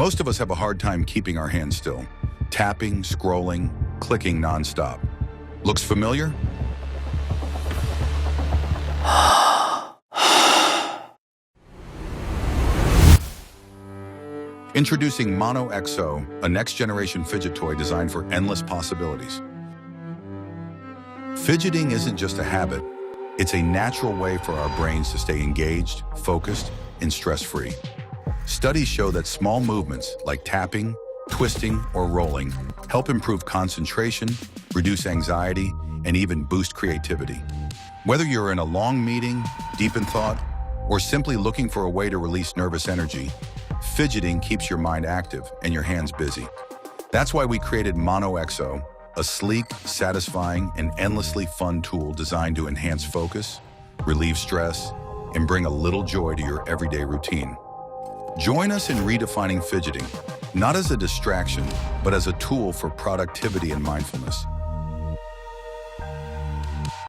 Most of us have a hard time keeping our hands still, tapping, scrolling, clicking nonstop. Looks familiar? Introducing Mono XO, a next-generation fidget toy designed for endless possibilities. Fidgeting isn't just a habit, it's a natural way for our brains to stay engaged, focused, and stress-free. Studies show that small movements like tapping, twisting, or rolling help improve concentration, reduce anxiety, and even boost creativity. Whether you're in a long meeting, deep in thought, or simply looking for a way to release nervous energy, fidgeting keeps your mind active and your hands busy. That's why we created Mono XO, a sleek, satisfying, and endlessly fun tool designed to enhance focus, relieve stress, and bring a little joy to your everyday routine. Join us in redefining fidgeting, not as a distraction, but as a tool for productivity and mindfulness.